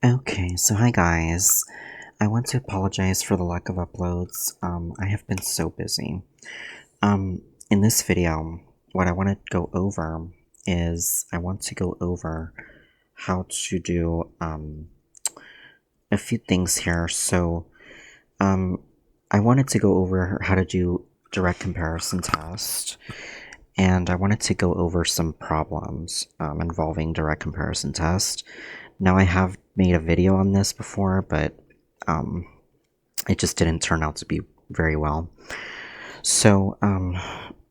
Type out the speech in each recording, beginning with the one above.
Okay, so hi guys. I want to apologize for the lack of uploads. I have been so busy. In this video, what I want to go over is I want to go over how to do a few things here. So, I wanted to go over how to do direct comparison test, and I wanted to go over some problems involving direct comparison test. Now, I have made a video on this before, but it just didn't turn out to be very well. So,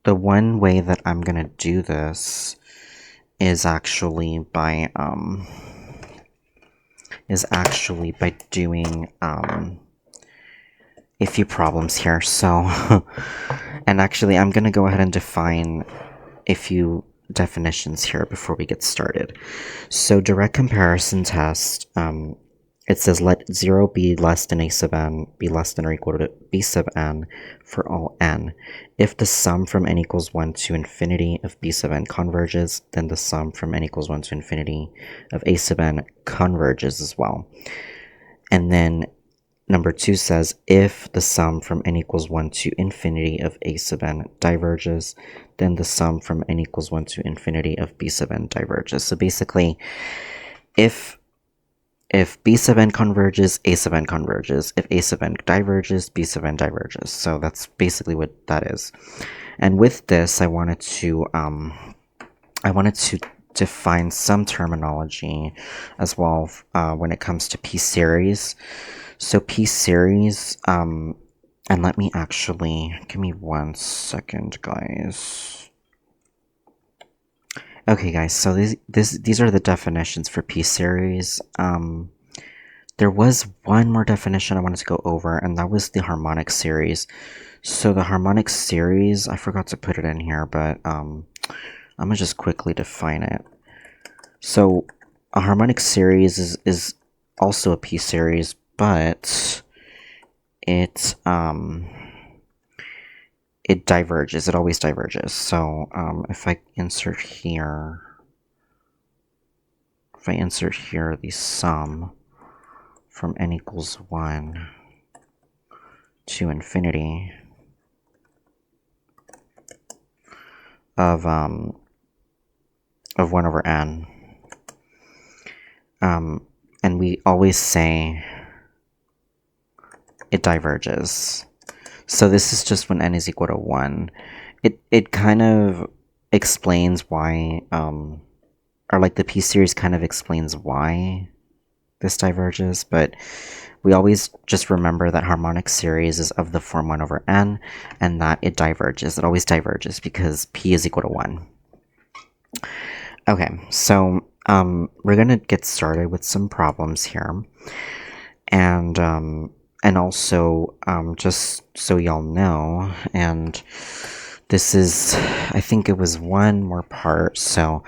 the one way that I'm gonna do this is actually by doing a few problems here. So, and actually, I'm gonna go ahead and define a few definitions here before we get started. So, direct comparison test. It says let 0 be less than a sub n, be less than or equal to b sub n for all n. If the sum from n equals 1 to infinity of b sub n converges, then the sum from n equals 1 to infinity of a sub n converges as well. And then number 2 says if the sum from n equals 1 to infinity of a sub n diverges, then the sum from n equals 1 to infinity of b sub n diverges. So basically, if b sub n converges, a sub n converges. If a sub n diverges, b sub n diverges. So that's basically what that is. And with this, I wanted to define some terminology as well when it comes to p-series. So p-series, and let me actually, give me 1 second, guys. Okay, guys, so these are the definitions for p-series. There was one more definition I wanted to go over, and that was the harmonic series. So the harmonic series, I forgot to put it in here, but I'm gonna just quickly define it. So a harmonic series is also a p-series, but it diverges. It always diverges. So if I insert here the sum from n equals 1 to infinity of 1 over n, and we always say it diverges. So this is just when n is equal to 1. It kind of explains why, or like the p-series kind of explains why this diverges, but we always just remember that harmonic series is of the form 1 over n, and that it diverges. It always diverges because p is equal to 1. Okay, so we're gonna get started with some problems here, and also just so y'all know, and this is, I think it was one more part. So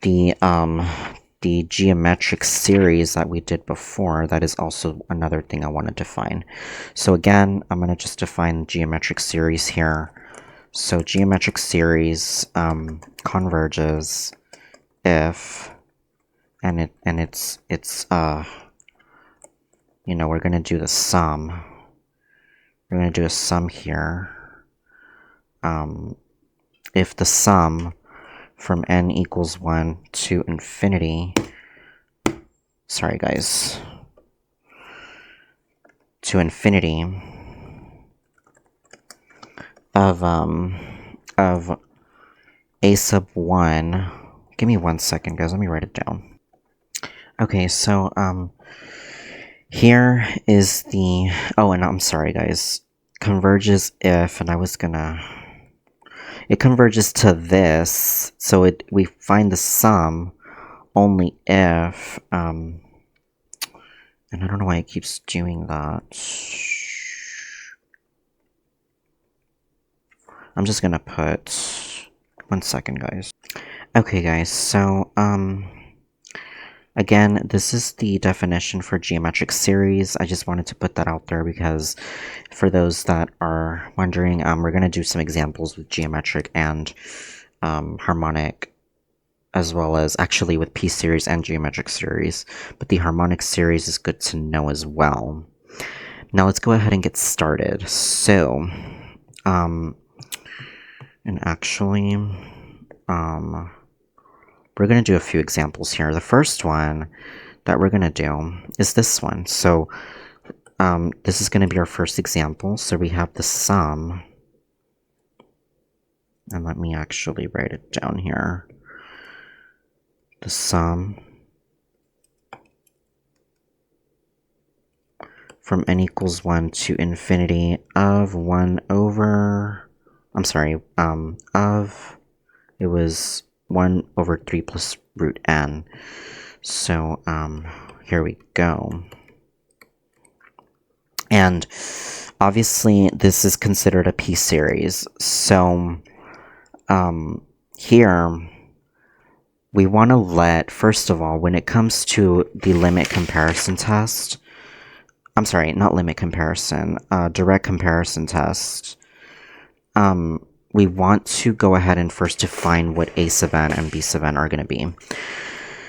the geometric series that we did before, that is also another thing I want to define. So again, I'm going to just define geometric series here. So geometric series converges if, and it's you know, we're going to do the sum. We're going to do a sum here. If the sum from n equals 1 to infinity, sorry guys, to infinity of a sub 1, give me 1 second guys, let me write it down. Okay, so here is the, oh, and I'm sorry guys, converges if, and I was gonna, it converges to this, so we find the sum only if, and I don't know why it keeps doing that. I'm just gonna put 1 second, guys. Okay, guys, so, again, this is the definition for geometric series. I just wanted to put that out there because for those that are wondering, we're gonna do some examples with geometric and harmonic as well as actually with p-series and geometric series, but the harmonic series is good to know as well. Now let's go ahead and get started. So, and actually, we're going to do a few examples here. The first one that we're going to do is this one. So, this is going to be our first example. So we have the sum, and let me actually write it down here. The sum from n equals 1 to infinity of 1 over, it was 1 over 3 plus root n. So, here we go. And obviously, this is considered a p-series. So, here, we want to let, first of all, when it comes to the limit comparison test, not limit comparison, direct comparison test, we want to go ahead and first define what a sub n and b sub n are going to be.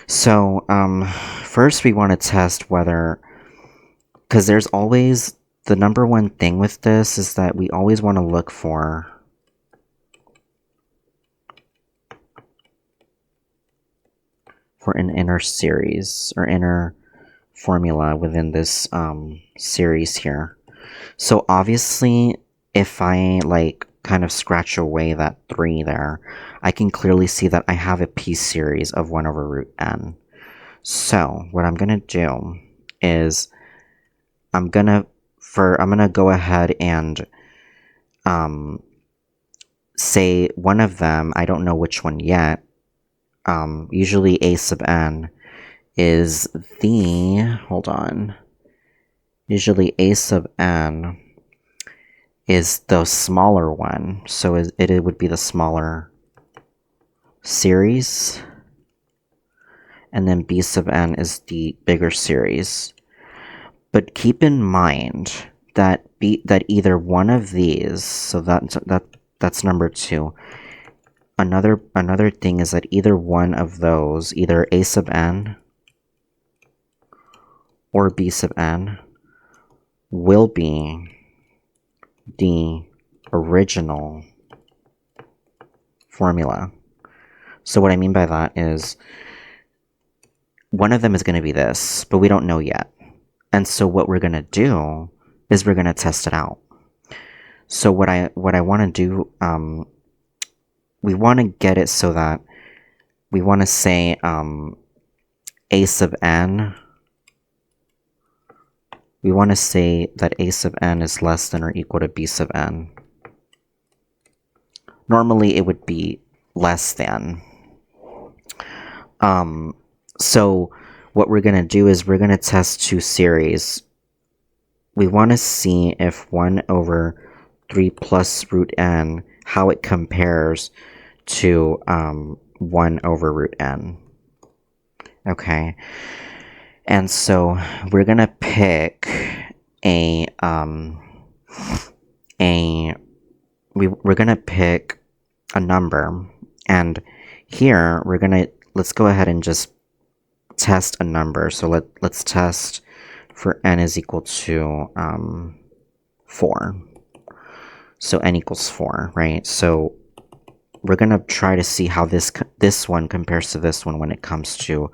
So, first we want to test whether, because there's always, the number one thing with this is that we always want to look for an inner series or inner formula within this series here. So obviously, if I kind of scratch away that 3 there, I can clearly see that I have a p-series of 1 over root n. So what I'm going to do is I'm going to go ahead and say one of them, I don't know which one yet, usually a sub n is usually a sub n is the smaller one, so it would be the smaller series, and then b sub n is the bigger series. But keep in mind that either one of these, so that's number 2. Another thing is that either one of those, either a sub n or b sub n, will be the original formula. So what I mean by that is one of them is going to be this, but we don't know yet. And so what we're going to do is we're going to test it out. So what I want to do, we want to get it so that we want to say a sub n. We want to say that a sub n is less than or equal to b sub n. Normally it would be less than. So what we're going to do is we're going to test 2 series. We want to see if 1 over 3 plus root n, how it compares to 1 over root n. Okay. And so we're going to pick we're going to pick a number, and here let's go ahead and just test a number. So let's test for n is equal to 4. So n equals 4, right? So we're going to try to see how this one compares to this one when it comes to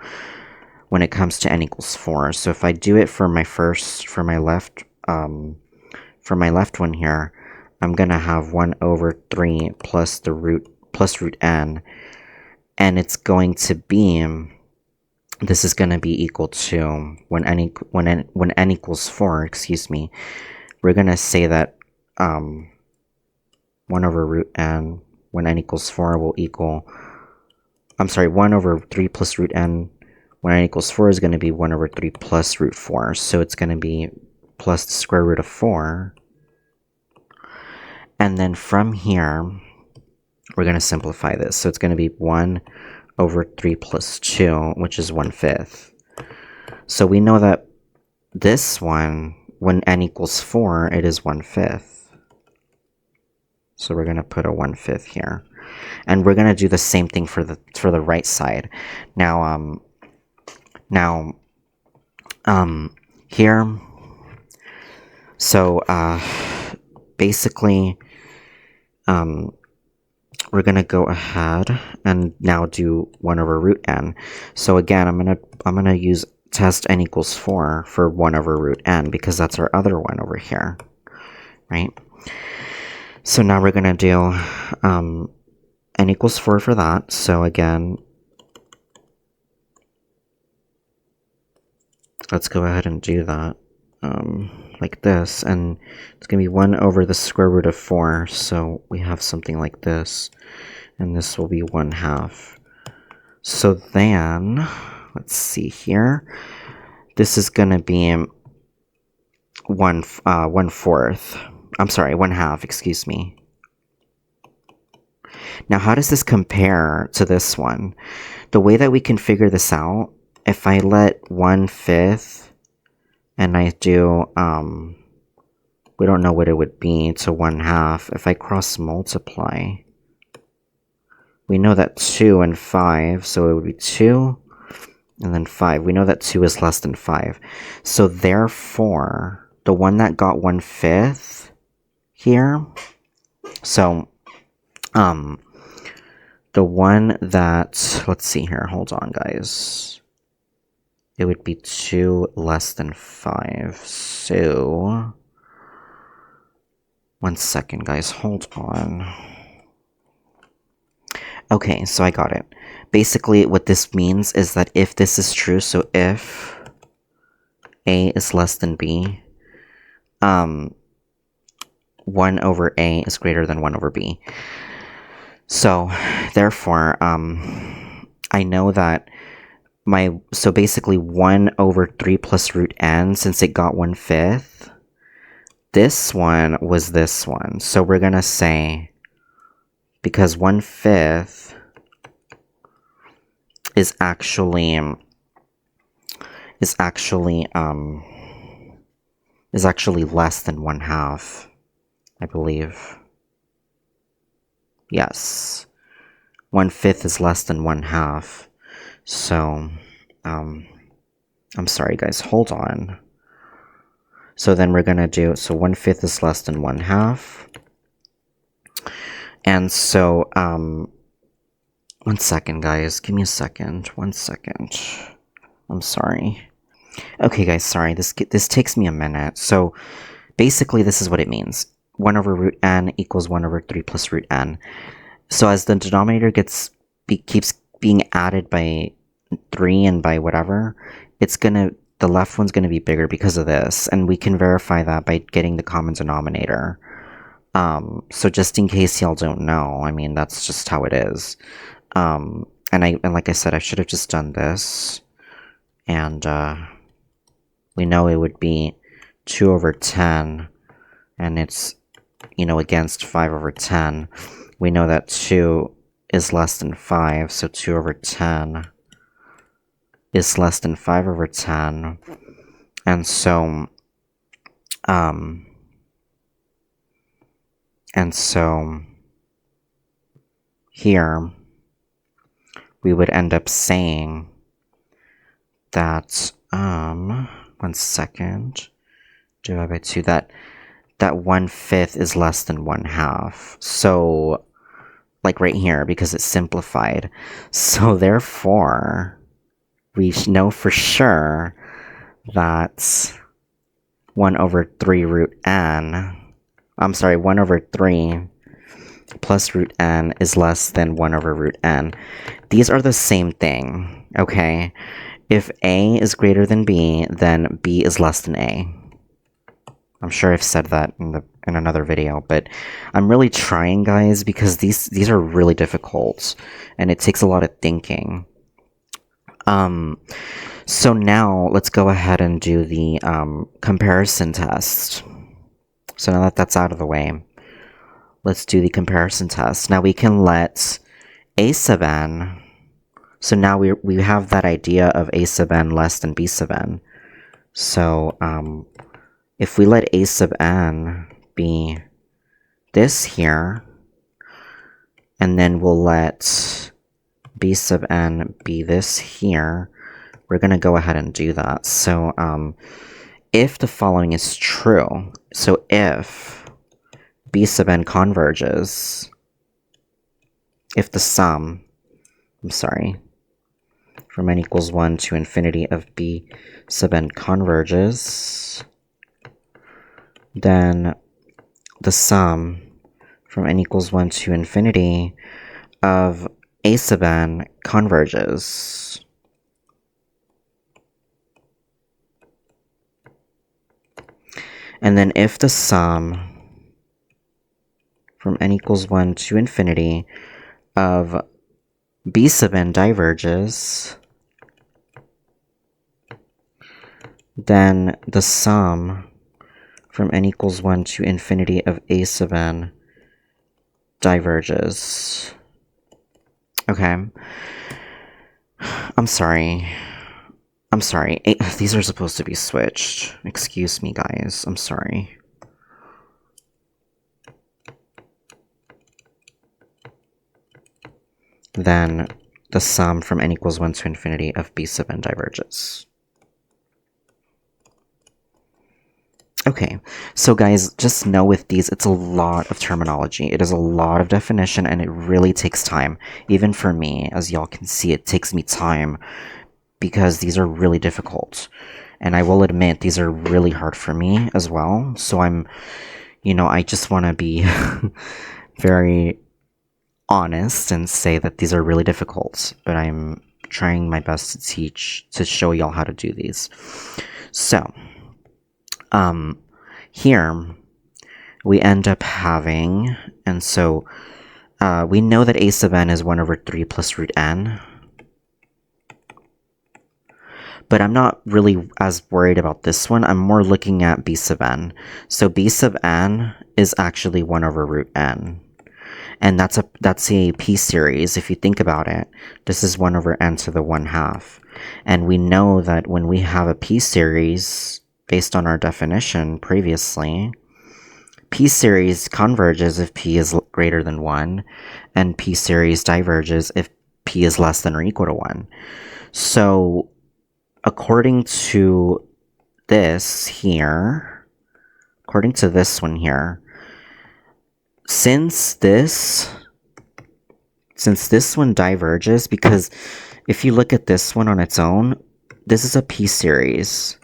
n equals 4. So if I do it for my left one here, I'm gonna have 1 over 3 plus root n, and it's going to be, this is gonna be equal to, when n equals 4, excuse me, we're gonna say that 1 over root n when n equals 4 will equal, 1 over 3 plus root n when n equals 4 is going to be 1 over 3 plus root 4. So it's going to be plus the square root of 4. And then from here, we're going to simplify this. So it's going to be 1 over 3 plus 2, which is 1/5. So we know that this one, when n equals 4, it is 1/5. So we're going to put a 1/5 here. And we're gonna do the same thing for the right side. Now, here, so basically, we're gonna go ahead and now do 1 over root n. So again, I'm gonna use test n equals 4 for 1 over root n because that's our other one over here, right? So now we're gonna do n equals 4 for that. So again, let's go ahead and do that like this, and it's gonna be 1 over the square root of 4. So we have something like this, and this will be 1/2. So then, let's see here. This is gonna be 1/4. I'm sorry, 1/2. Excuse me. Now, how does this compare to this one? The way that we can figure this out, if I let 1/5 and I do we don't know what it would be to 1/2. If I cross multiply, we know that 2 and 5, so it would be 2 and then 5. We know that 2 is less than 5. So therefore, the one that got 1/5 here, so the one that, let's see here, hold on guys. It would be 2 less than 5. So, one second guys, hold on. Okay, so I got it. Basically, what this means is that if this is true, so if a is less than b, 1 over a is greater than 1 over b. So, therefore, I know that so basically 1 over 3 plus root n, since it got 1/5, this one was this one. So we're gonna say, because 1/5 is actually less than 1/2, I believe. Yes, 1/5 is less than 1/2. So, I'm sorry guys, hold on. So then we're gonna do, so 1/5 is less than 1/2. And so, one second guys, give me a second, 1 second. I'm sorry. Okay guys, sorry, this takes me a minute. So basically this is what it means. 1 over root n equals 1 over 3 plus root n. So as the denominator keeps being added by 3 and by whatever, the left one's gonna be bigger because of this, and we can verify that by getting the common denominator. So just in case y'all don't know, I mean, that's just how it is. And like I said, I should have just done this, and we know it would be 2 over 10, and it's, against 5 over 10. We know that 2 is less than 5, so 2 over 10 is less than 5 over 10. And so, here, we would end up saying that, 1 second, divided by 2, that 1/5 is less than 1/2. So, like right here, because it's simplified. So therefore, we know for sure that 1 over 3 root n, 1 over 3 plus root n is less than 1 over root n. These are the same thing, okay? If a is greater than b, then b is less than a. I'm sure I've said that in another video, but I'm really trying, guys, because these are really difficult, and it takes a lot of thinking. So now let's go ahead and do the comparison test. So now that that's out of the way, let's do the comparison test. Now we can let a sub n. So now we have that idea of a sub n less than b sub n. So if we let a sub n be this here, and then we'll let b sub n be this here. We're going to go ahead and do that. So if the following is true, so if b sub n converges, if the sum, from n equals 1 to infinity of b sub n converges, then the sum from n equals 1 to infinity of a sub n converges. And then if the sum from n equals 1 to infinity of b sub n diverges, then the sum from n equals 1 to infinity of a sub n diverges. Okay. I'm sorry. These are supposed to be switched. Excuse me, guys. I'm sorry. Then the sum from n equals 1 to infinity of b sub n diverges. Okay, so guys, just know with these, it's a lot of terminology. It is a lot of definition, and it really takes time. Even for me, as y'all can see, it takes me time because these are really difficult. And I will admit, these are really hard for me as well. So I just want to be very honest and say that these are really difficult, but I'm trying my best to show y'all how to do these. So, here we end up having, and so we know that a sub n is 1 over 3 plus root n. But I'm not really as worried about this one. I'm more looking at b sub n. So b sub n is actually 1 over root n. And that's a p-series. If you think about it, this is 1 over n to the 1/2. And we know that when we have a p-series, based on our definition previously, p-series converges if p is greater than 1, and p-series diverges if p is less than or equal to 1. So according to this here, according to this one here, since this one diverges, because if you look at this one on its own, this is a p-series.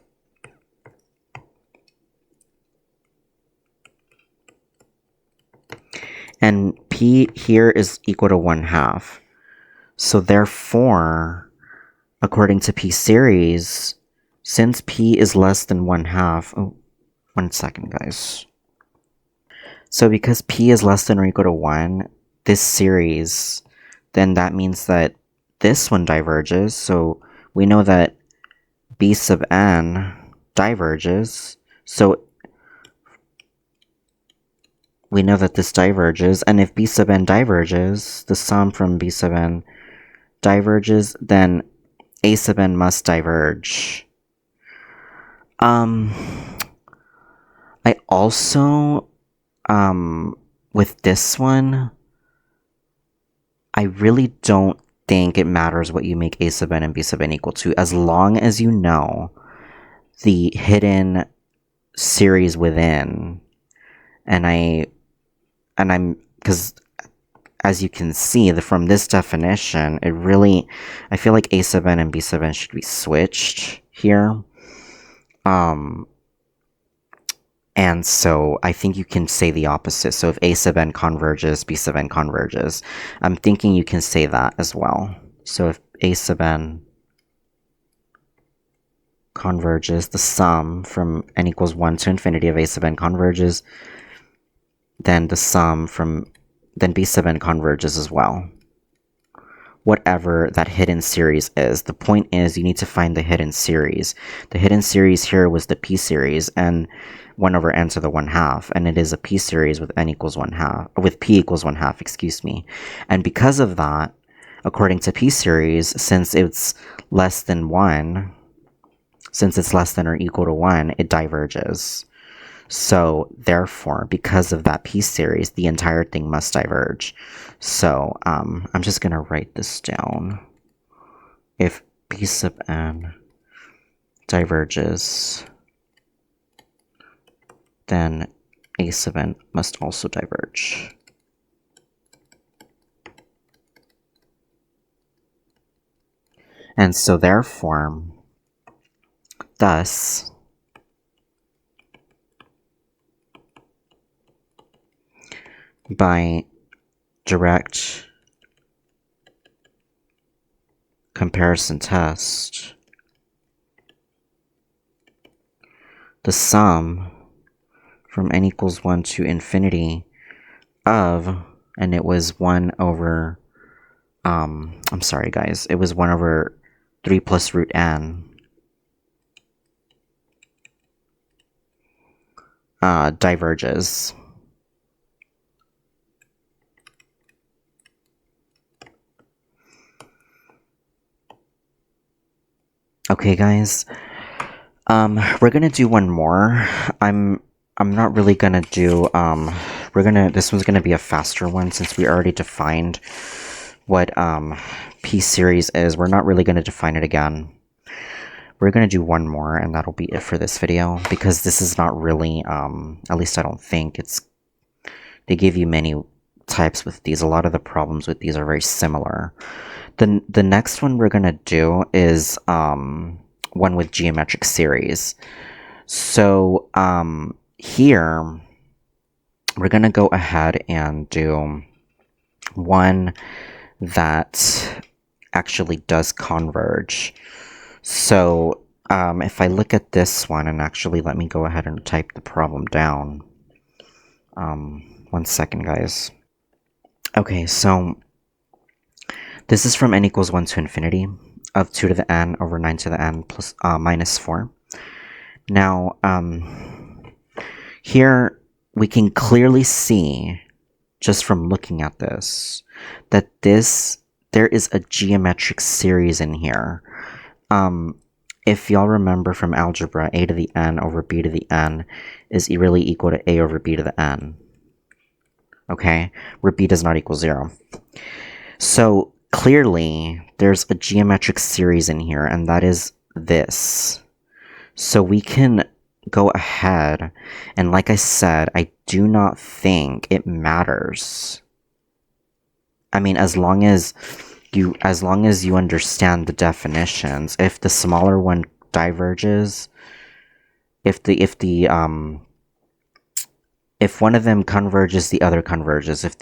And p here is equal to 1/2. So therefore, according to p-series, since p is less than 1/2, oh, 1 second, guys. So because p is less than or equal to 1, this series, then that means that this one diverges. So we know that b sub n diverges. So we know that this diverges. And if b sub n diverges, the sum from b sub n diverges, then a sub n must diverge. I also, with this one, I really don't think it matters what you make a sub n and b sub n equal to, as long as you know the hidden series within. Because as you can see, from this definition, I feel like a sub n and b sub n should be switched here. And so I think you can say the opposite. So if a sub n converges, b sub n converges. I'm thinking you can say that as well. So if a sub n converges, the sum from n equals 1 to infinity of a sub n converges, then the sum then b sub n converges as well. Whatever that hidden series is. The point is you need to find the hidden series. The hidden series here was the p-series, and 1 over n to the 1/2, and it is a p-series with n equals 1/2, with p equals 1/2, excuse me. And because of that, according to p-series, since it's less than or equal to 1, it diverges. So therefore, because of that p-series, the entire thing must diverge. So I'm just going to write this down. If p sub n diverges, then a sub n must also diverge. And so therefore, thus, by direct comparison test, the sum from n equals 1 to infinity of, and it was 1 over, I'm sorry guys, it was 1 over 3 plus root n, diverges. Okay guys, we're gonna do one more. I'm not really gonna do, this one's gonna be a faster one since we already defined what, p-series is. We're not really gonna define it again. We're gonna do one more and that'll be it for this video because this is not really, at least I don't think they give you many types with these. A lot of the problems with these are very similar. The next one we're gonna do is, one with geometric series. So here we're gonna go ahead and do one that actually does converge. So if I look at this one, and actually let me go ahead and type the problem down. 1 second guys. Okay, so this is from n equals 1 to infinity of 2 to the n over 9 to the n plus minus 4. Now, here we can clearly see, just from looking at this, that there is a geometric series in here. If y'all remember from algebra, a to the n over b to the n is really equal to a over b to the n. Okay, where b does not equal 0. So clearly, there's a geometric series in here, and that is this. So we can go ahead, and like I said, I do not think it matters. I mean, as long as you understand the definitions, if the smaller one diverges, if one of them converges, the other converges. If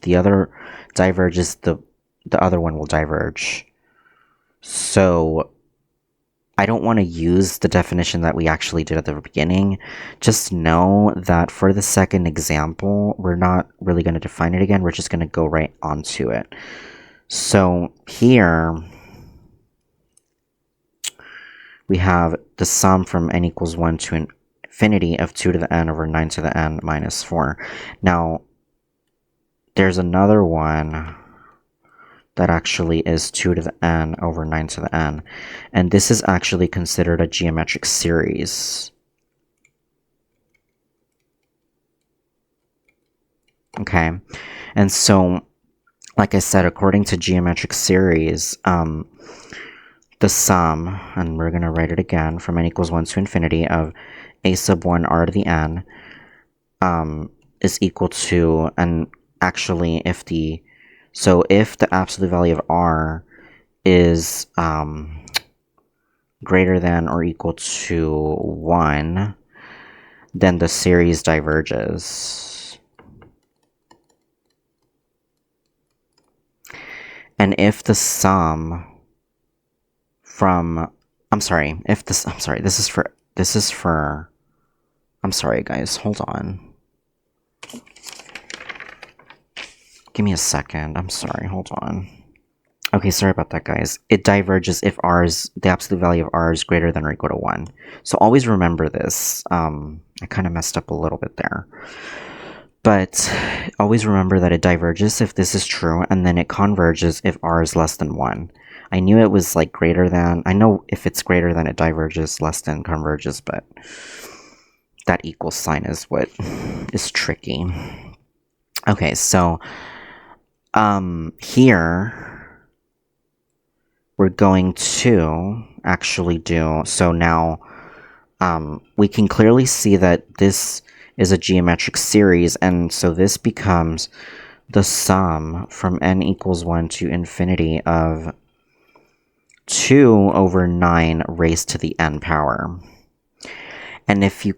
the other diverges, the other one will diverge. So I don't want to use the definition that we actually did at the beginning. Just know that for the second example, we're not really going to define it again. We're just going to go right onto it. So here we have the sum from n equals 1 to infinity of 2 to the n over 9 to the n minus 4. Now, there's another one that actually is 2 to the n over 9 to the n. And this is actually considered a geometric series. Okay, and so, like I said, according to geometric series, the sum, and we're going to write it again, from n equals 1 to infinity of a sub 1 r to the n is equal to, and actually if the absolute value of r is greater than or equal to 1, then the series diverges. And if the sum from, this is for, I'm sorry guys, hold on. Give me a second, I'm sorry, hold on. Okay, sorry about that guys. It diverges if the absolute value of r is greater than or equal to 1. So always remember this. I kind of messed up a little bit there. But always remember that it diverges if this is true, and then it converges if r is less than 1. I knew it was like greater than, I know if it's greater than it diverges, less than converges, but that equal sign is what is tricky. Okay, so here we're going to actually do, so now we can clearly see that this is a geometric series, and so this becomes the sum from n equals 1 to infinity of 2 over 9 raised to the n power. And if you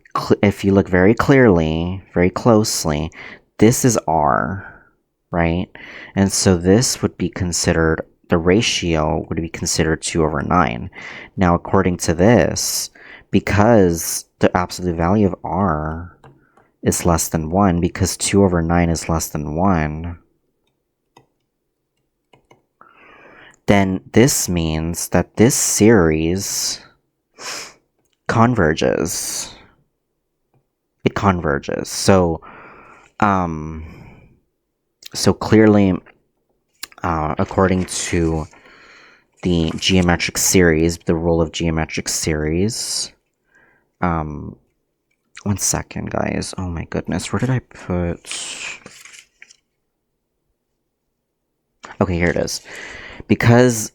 look very clearly, very closely, this is r, right? And so this would be considered, the ratio would be considered 2 over 9. Now, according to this, because the absolute value of r is less than 1, because 2 over 9 is less than 1, then this means that this series converges. It converges. So, clearly, according to the geometric series, the rule of geometric series, 1 second, guys. Oh my goodness, where did I put? Okay, here it is. Because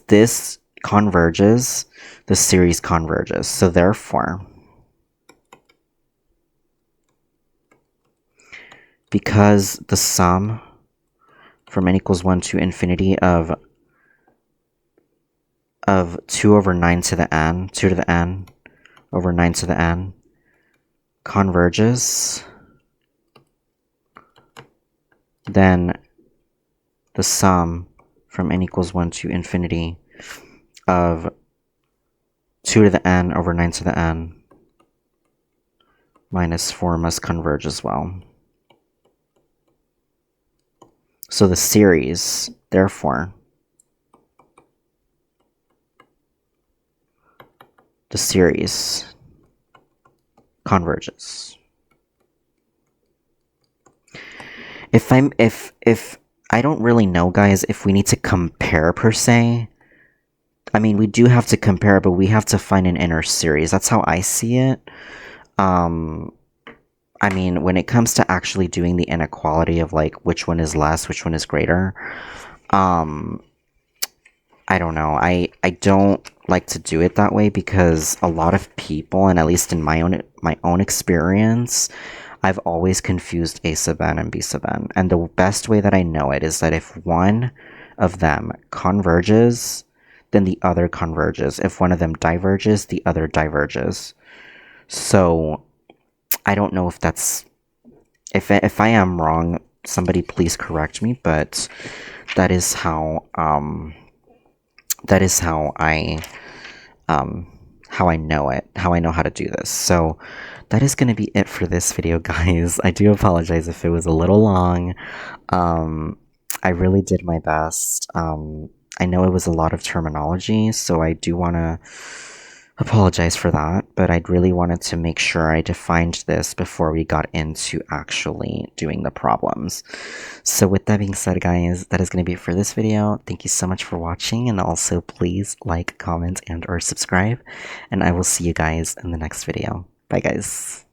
this converges, the series converges. So therefore, because the sum from n equals 1 to infinity of 2 over 9 to the n, 2 to the n over 9 to the n converges, then the sum from n equals 1 to infinity of 2 to the n over 9 to the n minus 4 must converge as well. So the series, therefore, the series converges. If I don't really know, guys, if we need to compare per se. I mean, we do have to compare, but we have to find an inner series. That's how I see it. I mean, when it comes to actually doing the inequality of like which one is less, which one is greater, I don't know. I don't like to do it that way because a lot of people, and at least in my own experience, I've always confused a sub n and b sub n. And the best way that I know it is that if one of them converges, then the other converges. If one of them diverges, the other diverges. So I don't know if that's, if I am wrong, somebody please correct me, but that is how I know it, how I know how to do this. So that is going to be it for this video, guys. I do apologize if it was a little long. I really did my best. I know it was a lot of terminology, so I do want to apologize for that, but I really wanted to make sure I defined this before we got into actually doing the problems. So with that being said, guys, that is going to be it for this video. Thank you so much for watching, and also please like, comment, and or subscribe, and I will see you guys in the next video. Bye, guys.